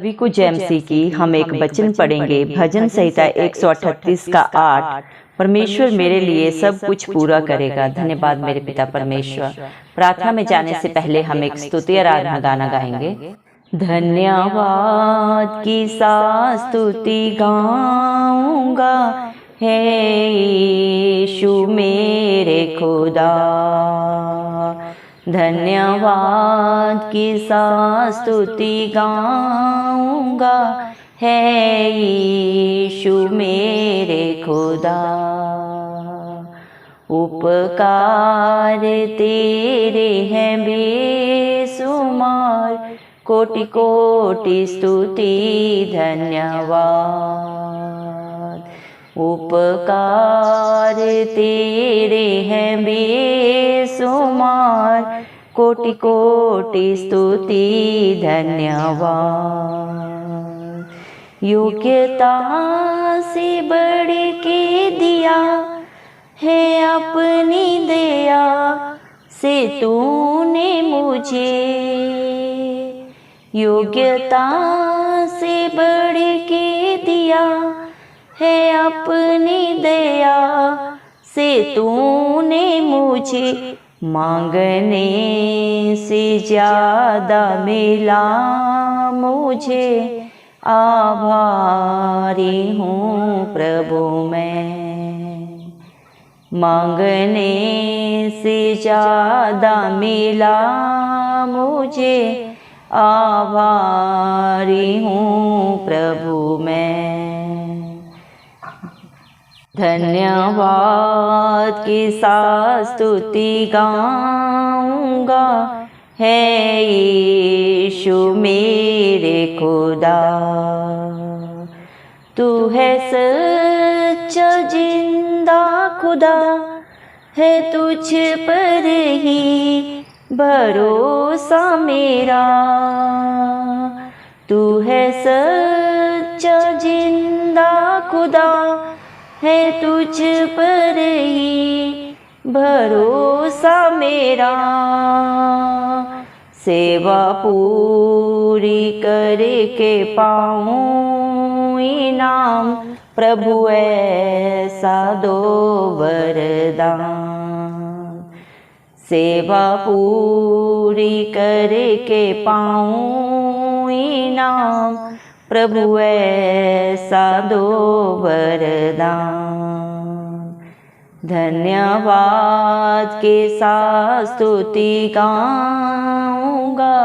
सभी को जय मसीह की। हम एक वचन पढ़ेंगे, भजन संहिता 138 का 8। परमेश्वर मेरे लिए सब कुछ पूरा करेगा। धन्यवाद मेरे पिता परमेश्वर। प्रार्थना में जाने से पहले हम एक स्तुति आराधना गाना गाएंगे। धन्यवाद की स्तुति गाऊंगा, हे यीशु मेरे खुदा। धन्यवाद की स्तुति गाऊंगा, हे यीशु मेरे खुदा। उपकार तेरे हैं बेसुमार, कोटि कोटि स्तुति धन्यवाद। उपकार तेरे हैं बेसुमार, कोटि कोटि स्तुति धन्यवाद। योग्यता से बढ़ के दिया है अपनी दया से तूने मुझे। योग्यता से बढ़ के दिया है अपनी दया से तूने मुझे। मांगने से ज्यादा मिला मुझे, आभारी हूँ प्रभु मैं। मांगने से ज्यादा मिला मुझे, आभारी हूँ प्रभु मैं। धन्यवाद की स्तुति गाऊंगा, हे यीशु मेरे खुदा। तू है सच्चा जिंदा खुदा, है तुझ पर ही भरोसा मेरा। तू है सच्चा जिंदा खुदा, है तुझ पर ही भरोसा मेरा। सेवा पूरी करके पाऊं इनाम, प्रभु ऐसा दो वरदान। सेवा पूरी करके पाऊं इनाम, प्रभु ऐसा दो वरदान। धन्यवाद के स्तुति गाऊंगा,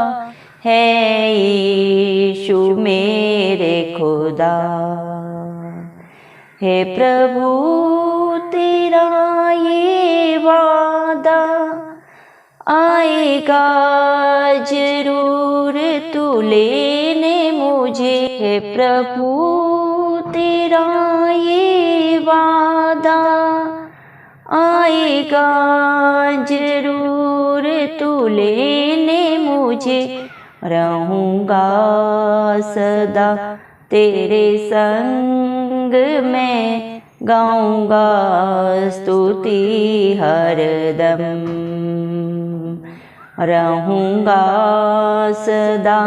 हे यीशु मेरे खुदा। हे प्रभु तेरा ये वादा आएगा जरूर तू लेने मुझे। हे प्रभु तेरा ये वादा आएगा जरूर तू लेने मुझे। रहूँगा सदा तेरे संग में, गाऊँगा स्तुति हरदम। रहूँगा सदा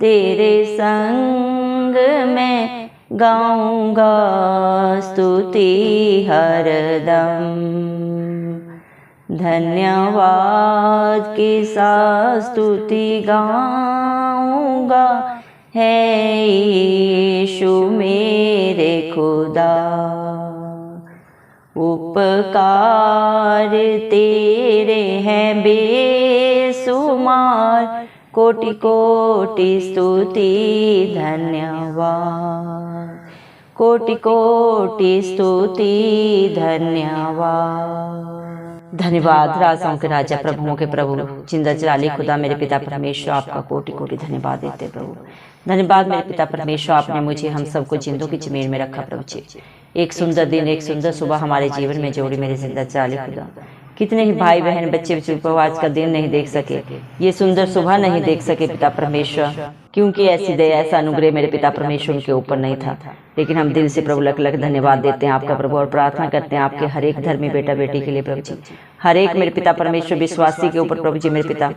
तेरे संग में, गाऊँगा स्तुति हरदम। धन्यवाद की स्तुति गाऊँगा, हे यीशु मेरे खुदा। उपकार तेरे हैं बेसुमार, कोटि कोटि स्तुति धन्यवाद। कोटि कोटि स्तुति धन्यवाद। धन्यवाद राजाओं के राजा, प्रभुओं के प्रभु, जिंदा जलाली खुदा मेरे पिता परमेश्वर, आपका कोटि कोटि धन्यवाद देते प्रभु। धन्यवाद मेरे पिता परमेश्वर, आपने मुझे हम सबको जिंदों की जमीन में रखा प्रभु जी। एक सुंदर दिन, एक सुंदर सुबह हमारे जीवन में जोड़ी मेरे जिंदा जलाली खुदा। कितने ही भाई बहन बच्चे प्रभु आज का दिन नहीं देख सके, ये सुंदर सुबह नहीं देख सके पिता परमेश्वर, क्योंकि ऐसी दया ऐसा अनुग्रह मेरे पिता परमेश्वर के ऊपर नहीं था। लेकिन हम दिल से प्रभु लख लख धन्यवाद देते हैं आपका प्रभु, और प्रार्थना करते हैं आपके हर एक धर्मी बेटा बेटी के लिए प्रभु जी, हर एक मेरे पिता परमेश्वर विश्वासी के ऊपर प्रभु जी मेरे पिता,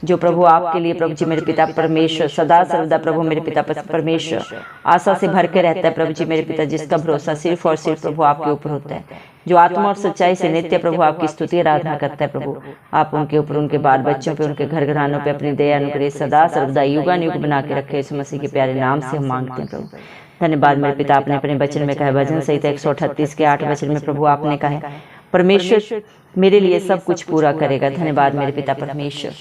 जो प्रभु आपके लिए प्रभु जी मेरे पिता परमेश्वर सदा सर्वदा प्रभु मेरे पिता परमेश्वर आशा से भर के रहता है प्रभु जी मेरे पिता, जिसका भरोसा सिर्फ और सिर्फ प्रभु आपके ऊपर होता है, जो आत्मा और सच्चाई से नित्य प्रभु आपकी स्तुति आराधना करता है प्रभु। आप उनके ऊपर, उनके बाल बच्चों पे, उनके घर घरानों पे अपनी दया अनुग्रह सदा सर्वदा युगान युग बना के रखे, यीशु मसीह के प्यारे नाम से हम मांगते हैं प्रभु। धन्यवाद मेरे पिता, आपने अपने वचन में कहा, भजन संहिता 138 के 8 वचन में प्रभु आपने कहा परमेश्वर मेरे लिए सब कुछ पूरा करेगा। धन्यवाद मेरे पिता परमेश्वर,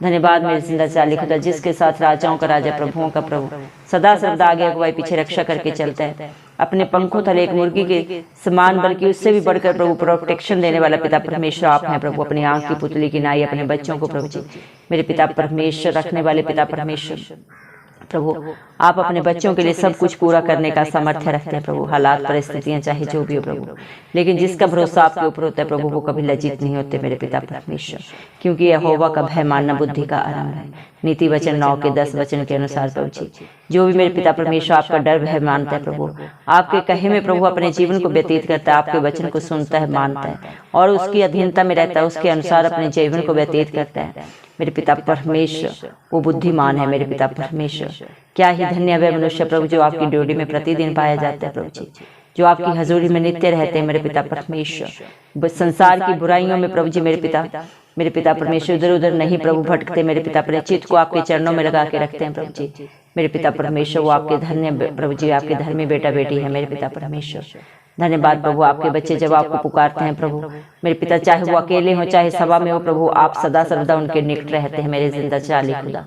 धन्यवाद मेरे जिंदा चाली खुदा, जिसके साथ राजाओं का राजा प्रभुओं का प्रभु सदा सर्वदा आगे अगुवाई पीछे रक्षा करके चलता है, अपने पंखों तले एक मुर्गी के समान बल्कि उससे भी बढ़कर प्रभु प्रोटेक्शन देने वाला पिता परमेश्वर आप हैं प्रभु। अपनी आंख की पुतली की नाई अपने बच्चों को प्रभु जी मेरे पिता परमेश्वर रखने वाले पिता परमेश्वर प्रभु, आप अपने बच्चों के लिए सब कुछ पूरा करने का सामर्थ्य रखते हैं प्रभु। हालात परिस्थितियां चाहे जो भी हो प्रभु, लेकिन जिसका भरोसा आपके ऊपर होता है प्रभु वो कभी लज्जित नहीं होते मेरे पिता परमेश्वर, क्योंकि यहोवा का भय मानना बुद्धि का आरंभ है। नीति वचन 9 के 10 वचन के अनुसार प्रभु जी, जो भी मेरे पिता परमेश्वर आपका डर भय मानता है प्रभु, आपके कहे में प्रभु अपने जीवन को व्यतीत करता है, आपके वचन को सुनता है, मानता है और उसकी अधीनता में रहता है, उसके अनुसार अपने जीवन को व्यतीत करता है मेरे पिता परमेश्वर, वो बुद्धिमान है मेरे पिता परमेश्वर। क्या ही धन्य वह मनुष्य प्रभु जो आपकी ड्यूटी में प्रतिदिन पाया जाता है प्रभु जी, जो आपकी हजूरी में नित्य रहते हैं मेरे पिता परमेश्वर। संसार की बुराइयों में प्रभु जी मेरे पिता परमेश्वर इधर उधर नहीं प्रभु भटकते मेरे पिता, अपने चित्त को आपके चरणों में लगा के रखते हैं प्रभु जी मेरे पिता परमेश्वर। वो आपके धन्य प्रभु जी, आपके धर्मी बेटा बेटी है मेरे पिता परमेश्वर। धन्यवाद प्रभु, आपके बच्चे जब आपको पुकारते हैं प्रभु मेरे पिता, चाहे वो अकेले हो चाहे सभा में हो प्रभु, आप सदा सर्वदा उनके निकट रहते हैं मेरे जिंदा चाली खुदा।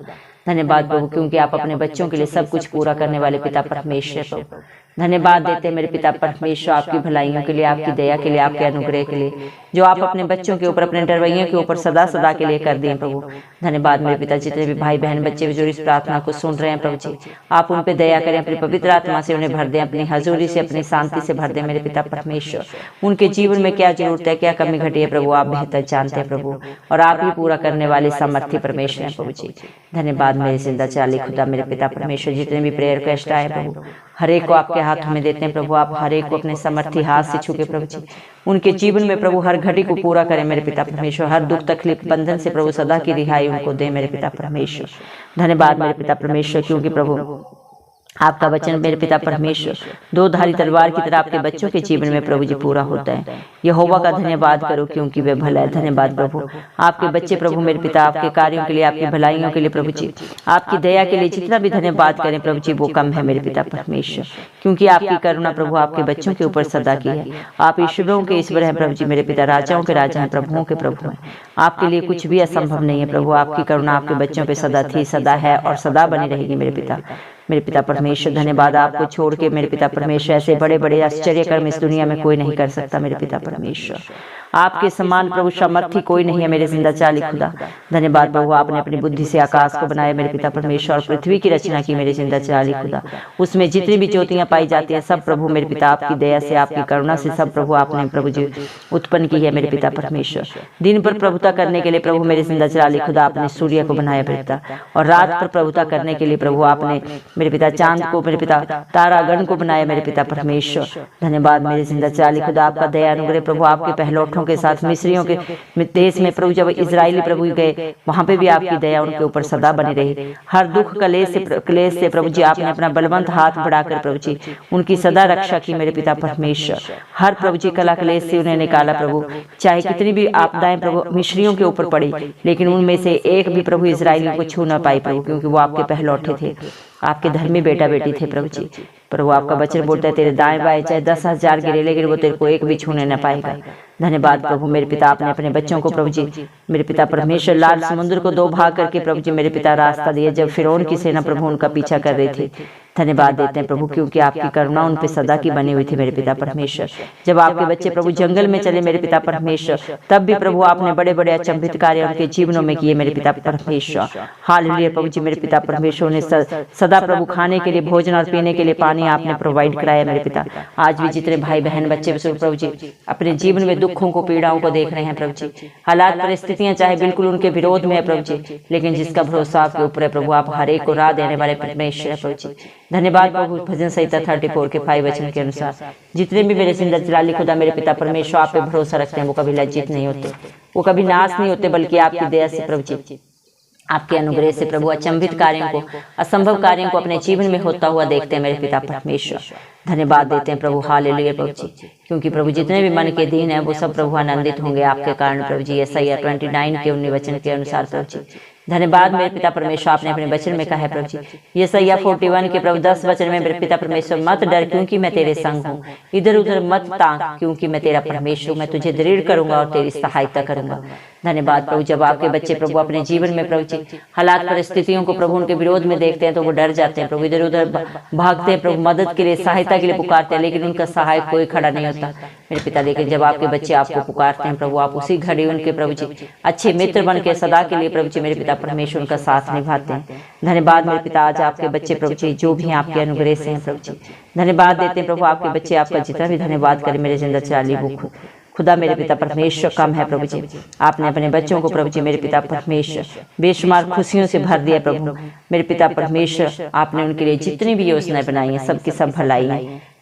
धन्यवाद प्रभु, क्योंकि आप अपने बच्चों के लिए सब कुछ पूरा करने वाले पिता परमेश्वर प्रभु। धन्यवाद देते हैं मेरे पिता परमेश्वर आपकी भलाइयों के लिए, आपकी दया के लिए, आपके अनुग्रह के लिए, जो आप अपने बच्चों के ऊपर, अपने डरवैयों के ऊपर सदा सदा के लिए कर दिए प्रभु। धन्यवाद मेरे पिता, जितने भी भाई बहन बच्चे जो इस प्रार्थना को सुन रहे हैं प्रभु जी, आप उन पे दया करें, अपनी पवित्र आत्मा से उन्हें भर दें, अपनी हजूरी से अपनी शांति से भर दें मेरे पिता परमेश्वर। उनके जीवन में क्या जरूरत है, क्या कमी घटी है प्रभु, आप बेहतर जानते हैं प्रभु, और आप ही पूरा करने वाले सामर्थ्य परमेश्वर हैं प्रभु जी। धन्यवाद मेरे जिंदा चाली खुदा मेरे पिता परमेश्वर, जितने भी प्रेयर रिक्वेस्ट आए प्रभु हर एक को आपके हाथों में देते हैं प्रभु। आप हर एक को अपने समर्थी हाथ से छू के प्रभु जी उनके जीवन में प्रभु हर घड़ी को पूरा करें मेरे पिता परमेश्वर। हर दुख तकलीफ बंधन से प्रभु सदा की रिहाई उनको दे मेरे पिता परमेश्वर। धन्यवाद मेरे पिता परमेश्वर, क्योंकि प्रभु आपका वचन मेरे पिता परमेश्वर दो धारी तलवार की तरह आपके बच्चों के जीवन में प्रभु जी पूरा होता है। यहोवा का धन्यवाद करो क्योंकि वे भला है। धन्यवाद प्रभु, आपके बच्चे प्रभु मेरे पिता आपके कार्यों के लिए, आपकी भलाइयों के लिए प्रभु जी, आपकी दया के लिए जितना भी धन्यवाद करें प्रभु जी वो कम है मेरे पिता परमेश्वर, क्योंकि आपकी करुणा प्रभु आपके बच्चों के ऊपर सदा की है। आप ईश्वरों के ईश्वर हैं प्रभु जी मेरे पिता, राजाओं के राजा हैं, प्रभुओं के प्रभु हैं। आपके लिए कुछ भी असंभव नहीं है प्रभु। आपकी करुणा आपके बच्चों पे सदा थी, सदा है और सदा बनी रहेगी मेरे पिता परमेश्वर। धन्यवाद, आपको छोड़ के मेरे पिता परमेश्वर ऐसे बड़े बड़े आश्चर्य कर्म इस दुनिया में कोई नहीं कर सकता मेरे पिता परमेश्वर। आपके समान प्रभु सामर्थ्य कोई नहीं है मेरे जिंदा चाली खुदा। धन्यवाद प्रभु, आपने अपनी बुद्धि से आकाश को बनाया मेरे पिता परमेश्वर और पृथ्वी की रचना की मेरे जिंदा चाली खुदा। उसमें जितनी भी ज्योतियां पाई जाती हैं सब प्रभु मेरे पिता आपकी दया से, आपकी करुणा से सब प्रभु आपने प्रभु जी उत्पन्न की है मेरे पिता परमेश्वर। दिन पर प्रभुता करने के लिए प्रभु मेरे जिंदा चाली खुदा आपने सूर्य को बनाया मेरे पिता, और रात पर प्रभुता करने के लिए प्रभु आपने मेरे पिता चांद को, मेरे पिता तारागण को बनाया मेरे पिता परमेश्वर। धन्यवाद मेरे जिंदा चाली खुदा, आपका दया अनुग्रह प्रभु आपके पहलौठों के साथ मिस्रियों के देश में प्रभु जब इजरायली प्रभु गए वहां पे भी आपकी दया उनके ऊपर सदा बनी रही। हर दुख क्लेश से प्रभु जी आपने अपना बलवंत हाथ बढ़ाकर प्रभु जी उनकी सदा रक्षा की मेरे पिता परमेश्वर। हर प्रभु जी कला क्लेश से उन्हें निकाला प्रभु, चाहे कितनी भी आपदाएं प्रभु मिस्रियों के ऊपर पड़ी, लेकिन उनमें से एक भी प्रभु इजरायलियों को छू न पाई प्रभु, क्योंकि वो आपके पहलौठे थे, आपके धर्मी बेटा बेटी थे प्रभु जी। प्रभु आपका वचन बोलता है तेरे दाएं बाएं चाहे 10,000 गिरे लेकिन वो तेरे को एक भी छूने न पाएगा। धन्यवाद प्रभु मेरे पिता, आपने अपने बच्चों को प्रभु जी मेरे पिता परमेश्वर लाल समुद्र को 2 भाग करके प्रभु जी मेरे पिता रास्ता दिए जब फिरौन की सेना प्रभु उनका पीछा कर रही थी। धन्यवाद देते हैं प्रभु, क्योंकि आपकी करुणा उन पे सदा की बनी हुई थी मेरे पिता परमेश्वर। जब आपके बच्चे प्रभु जंगल में चले मेरे पिता परमेश्वर, तब भी प्रभु आपने बड़े बड़े अचंभित कार्य उनके जीवनों में किए मेरे पिता परमेश्वर। हालेलुया प्रभु जी, मेरे पिता परमेश्वर ने सदा प्रभु खाने के लिए भोजन और पीने के लिए पानी आपने प्रोवाइड कराया मेरे पिता। आज भी जितने भाई बहन बच्चे प्रभु जी अपने जीवन में दुखों को पीड़ाओं को देख रहे हैं प्रभु जी, हालात परिस्थितियां चाहे बिल्कुल उनके विरोध में है प्रभु जी, लेकिन जिसका भरोसा आपके ऊपर है प्रभु, आप हर एक को राह देने वाले परमेश्वर है प्रभु जी। धन्यवाद प्रभु। भजन संहिता 34 के 5 वचन के अनुसार जितने भी मेरे जिंदा चिराली खुदा मेरे पिता परमेश्वर आप पे भरोसा रखते हैं, वो कभी लज्जित नहीं होते, वो कभी नाश नहीं होते, बल्कि आपकी दया से प्रभु जी, आपके अनुग्रह से प्रभु अचंभित कार्यों को, असंभव कार्यों को अपने जीवन में होता हुआ देखते हैं मेरे पिता परमेश्वर। धन्यवाद देते हैं प्रभु। हालेलुया प्रभु जी, क्योंकि प्रभु जितने भी मन के दीन है वो सब प्रभु आनंदित होंगे आपके कारण प्रभु जी। यशायाह 29 के 19 वचन के अनुसार प्रभु जी। धन्यवाद मेरे पिता परमेश्वर, आपने अपने वचन में कहा है प्रभु जी, यशायाह 41 के प्रभु 10 वचन में, मेरे पिता परमेश्वर मत डर क्योंकि मैं तेरे संग हूँ, इधर उधर मत ताक क्योंकि मैं तेरा परमेश्वर, मैं तुझे दृढ़ करूंगा और तेरी सहायता करूंगा। धन्यवाद प्रभु। जब आपके बच्चे प्रभु अपने जीवन में प्रभु जी हालात परिस्थितियों को प्रभु उनके विरोध में देखते हैं तो वो डर जाते हैं प्रभु, इधर उधर भागते हैं प्रभु, मदद के लिए सहायता के लिए पुकारते हैं, लेकिन उनका सहायक कोई खड़ा नहीं होता मेरे पिता। लेकिन जब आपके बच्चे आपको पुकारते हैं प्रभु, आप उसी घड़ी उनके प्रभु जी अच्छे मित्र बन के सदा के लिए प्रभु जी मेरे पिता परमेश्वर उनका साथ निभाते हैं। धन्यवाद मेरे पिता। आज आपके बच्चे प्रभु जी जो भी आपके अनुग्रह से हैं प्रभु जी, धन्यवाद देते हैं प्रभु। आपके बच्चे आपका जितना भी धन्यवाद करें मेरे जिंदा चिराली वो खुदा मेरे पिता परमेश्वर कम है प्रभु जी। आपने अपने बच्चों को प्रभु जी मेरे पिता परमेश्वर बेशुमार खुशियों से भर दिया प्रभु मेरे पिता परमेश्वर। आपने उनके लिए जितनी भी योजनाएं बनाई हैं सबकी सब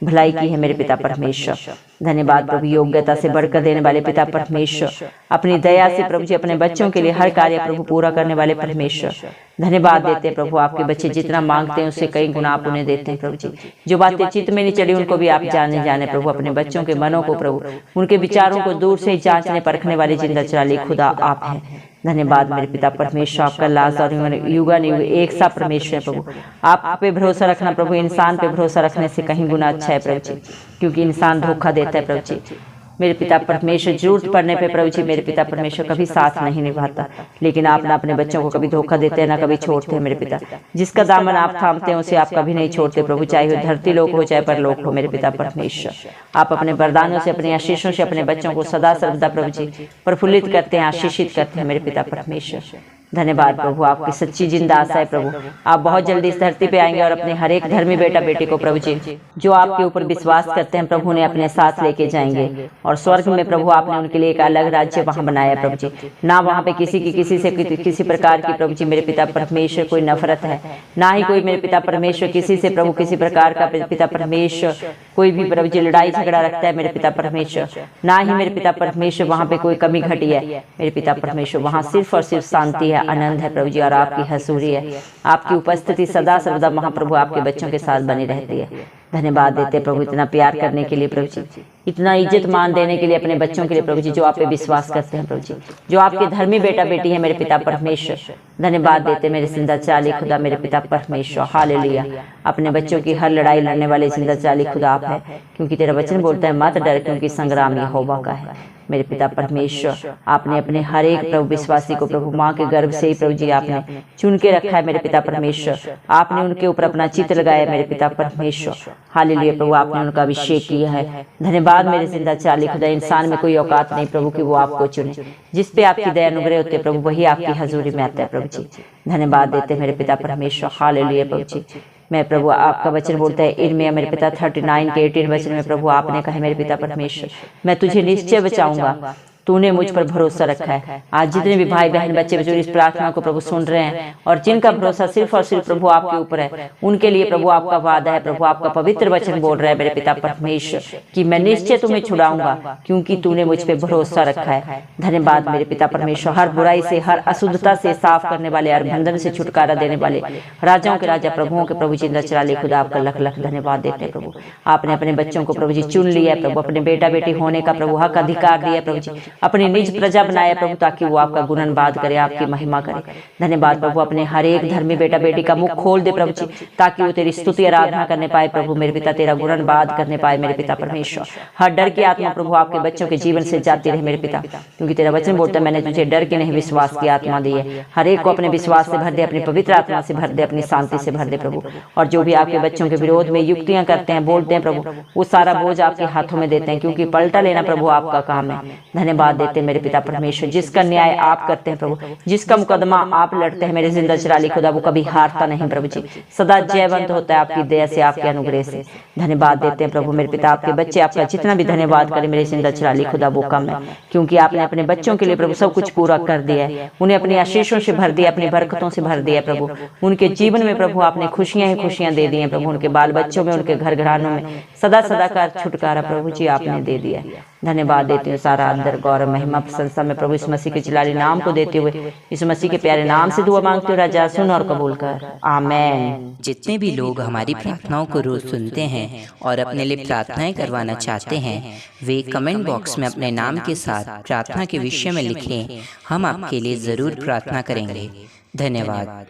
भलाई की है मेरे पिता परमेश्वर। धन्यवाद प्रभु। योग्यता से बढ़कर देने वाले पिता परमेश्वर, अपनी दया से प्रभु जी अपने बच्चों के लिए हर कार्य प्रभु पूरा करने वाले परमेश्वर। धन्यवाद देते हैं प्रभु। आपके बच्चे जितना मांगते हैं उससे कई गुना आप उन्हें देते हैं प्रभु जी। जो बातें चित्त में नहीं चली उनको भी आप जाने प्रभु, अपने बच्चों के मनों को प्रभु उनके विचारों को दूर से जांचने परखने वाले जिंदा चिराली खुदा आप हैं। धन्यवाद मेरे पिता परमेश्वर। आपका लाज और युगा युग एक सा परमेश्वर प्रभु। आप पे भरोसा रखना प्रभु इंसान पे भरोसा रखने से कहीं गुना अच्छा है प्रभु जी, क्योंकि इंसान धोखा देता है प्रभु जी मेरे पिता परमेश्वर। जरूरत पड़ने पे प्रभु जी मेरे पिता परमेश्वर कभी साथ नहीं निभाता, लेकिन आप ना अपने बच्चों को कभी धोखा देते हैं ना कभी छोड़ते हैं मेरे पिता। जिसका दामन आप थामते हैं उसे आप कभी नहीं छोड़ते प्रभु, चाहे वो धरती लोक हो चाहे परलोक हो मेरे पिता परमेश्वर। आप अपने वरदानों से अपने आशीषों से अपने बच्चों को सदा सर्वदा प्रभु जी प्रफुल्लित करते हैं, आशीषित करते हैं मेरे पिता परमेश्वर। धन्यवाद प्रभु। आपकी सच्ची जिंदा आशा है प्रभु, आप बहुत जल्दी इस धरती पे आएंगे और अपने हर एक धर्मी बेटा बेटी को प्रभु जी जो आपके ऊपर विश्वास करते हैं प्रभु ने अपने साथ लेके जाएंगे, और स्वर्ग में प्रभु आपने उनके लिए एक अलग राज्य वहां बनाया प्रभु जी। ना वहां पे किसी की किसी से किसी प्रकार की प्रभु जी मेरे पिता परमेश्वर कोई नफरत है, ना ही कोई मेरे पिता परमेश्वर किसी से प्रभु किसी प्रकार का पिता परमेश्वर कोई भी प्रभु जी लड़ाई झगड़ा रखता है मेरे पिता परमेश्वर, ना ही मेरे पिता परमेश्वर वहां पे कोई कमी घटी है मेरे पिता परमेश्वर। वहां सिर्फ और सिर्फ शांति है, आनंद है प्रभु जी, और आपकी हसूरी है, आपकी उपस्थिति सदा सर्वदा महाप्रभु आपके बच्चों के साथ बनी रहती है। धन्यवाद देते प्रभु इतना प्यार करने के लिए प्रभु जी, इतना इज्जत मान देने के लिए अपने बच्चों के लिए प्रभु जी जो आप पे विश्वास करते हैं प्रभु जी, जो आपके धर्मी बेटा बेटी है मेरे पिता परमेश्वर। धन्यवाद देते मेरे जिंदा चाली खुदा मेरे पिता परमेश्वर। हालेलुया। अपने बच्चों की हर लड़ाई लड़ने वाले जिंदा चाली खुदा आप है, क्योंकि तेरा वचन बोलता है मत डर क्योंकि संग्राम यहोवा का है मेरे पिता परमेश्वर। आपने अपने हर एक प्रभु विश्वासी को प्रभु माँ के गर्भ से ही प्रभु जी आपने चुन के रखा है मेरे पिता परमेश्वर। आपने उनके ऊपर अपना चित्त लगाया मेरे पिता परमेश्वर। हालेलुया प्रभु। आपने उनका अभिषेक किया है। धन्यवाद मेरे जिंदा चाली खुदा। इंसान में कोई औकात नहीं प्रभु कि वो आपको चुने, जिस पे आपकी दया अनुग्रह होते प्रभु वही आपकी हजूरी में आता है प्रभु जी। धन्यवाद देते मेरे पिता परमेश्वर। हालेलुया प्रभु जी। मैं प्रभु आपका वचन बोलता है इनमें मेरे पिता 39 के 18 वचन में प्रभु आपने कहा मेरे पिता परमेश्वर मैं तुझे निश्चय बचाऊंगा, तूने मुझ पर भरोसा रखा है। आज जितने भी भाई बहन बच्चे जो इस प्रार्थना को प्रभु सुन रहे हैं और जिनका भरोसा सिर्फ और सिर्फ प्रभु आपके ऊपर है, उनके लिए प्रभु आपका वादा है, प्रभु आपका पवित्र वचन बोल रहा है मेरे पिता परमेश्वर कि मैं निश्चय तुम्हें छुड़ाऊंगा क्योंकि तूने मुझ पे भरोसा रखा है। धन्यवाद मेरे पिता परमेश्वर। हर बुराई से हर अशुद्धता से साफ करने वाले, हर बंधन से छुटकारा देने वाले, राजाओं के राजा प्रभुओं के प्रभु जिंदा चिराली खुदा आपका लख लख धन्यवाद देते हैं प्रभु। आपने अपने बच्चों को प्रभु जी चुन लिया है प्रभु, अपने बेटा बेटी होने का प्रभु हक अधिकार दिया प्रभु जी, अपनी निज प्रजा बनाया प्रभु, ताकि वो आपका गुणनवाद करे, आपकी महिमा करे। धन्यवाद प्रभु, अपने हर एक धर्मी बेटा बेटी का मुख खोल दे प्रभु जी, ताकि वो तेरी स्तुति आराधना करने पाए प्रभु मेरे पिता, तेरा गुणनवाद करने पाए मेरे पिता परमेश्वर। हर डर की आत्मा प्रभु आपके बच्चों के जीवन से जाती रहे मेरे पिता, क्योंकि तेरा वचन बोलता है मैंने तुझे डर की नहीं विश्वास की आत्मा दी है। हर एक को अपने विश्वास से भर दे, अपनी पवित्र आत्मा से भर दे, अपनी शांति से भर दे प्रभु। और जो भी आपके बच्चों के विरोध में युक्तियां करते हैं, बोलते हैं प्रभु, वो सारा बोझ आपके हाथों में देते हैं, क्योंकि पलटा लेना प्रभु आपका काम है। धन्यवाद देते हैं मेरे पिता परमेश्वर, जिसका न्याय आप करते हैं प्रभु, जिसका मुकदमा आप लड़ते हैं मेरे जिंदा चिराली खुदा, वो कभी हारता नहीं प्रभु जी, सदा जयवंत होता है आपकी दया से, आपके अनुग्रह से। धन्यवाद देते हैं प्रभु मेरे पिता, आपके बच्चे आपका जितना भी धन्यवाद करें मेरे जिंदा चिराली खुदा वो कम है, क्योंकि आपने अपने बच्चों के लिए प्रभु सब कुछ पूरा कर दिया है। उन्हें अपनी आशीषों से भर दिया, अपनी बरकतों से भर दिया प्रभु। उनके जीवन में प्रभु आपने खुशियां ही खुशियां दे दी हैं प्रभु, उनके बाल बच्चों में, उनके घर घरानों में सदा सदा का छुटकारा प्रभु जी आपने दे दिया। धन्यवाद देते हैं, सारा अंदर गौरव महिमा प्रशंसा में प्रभु इस मसीह के जलाली नाम को देते हुए, इस मसीह के प्यारे नाम से दुआ मांगते हो राजा, सुन और कबूल कर, आमीन। जितने भी लोग हमारी प्रार्थनाओं को रोज सुनते हैं और अपने लिए प्रार्थनाएं करवाना चाहते हैं, वे कमेंट बॉक्स में अपने नाम के साथ प्रार्थना के विषय में लिखें, हम आपके लिए जरूर प्रार्थना करेंगे। धन्यवाद।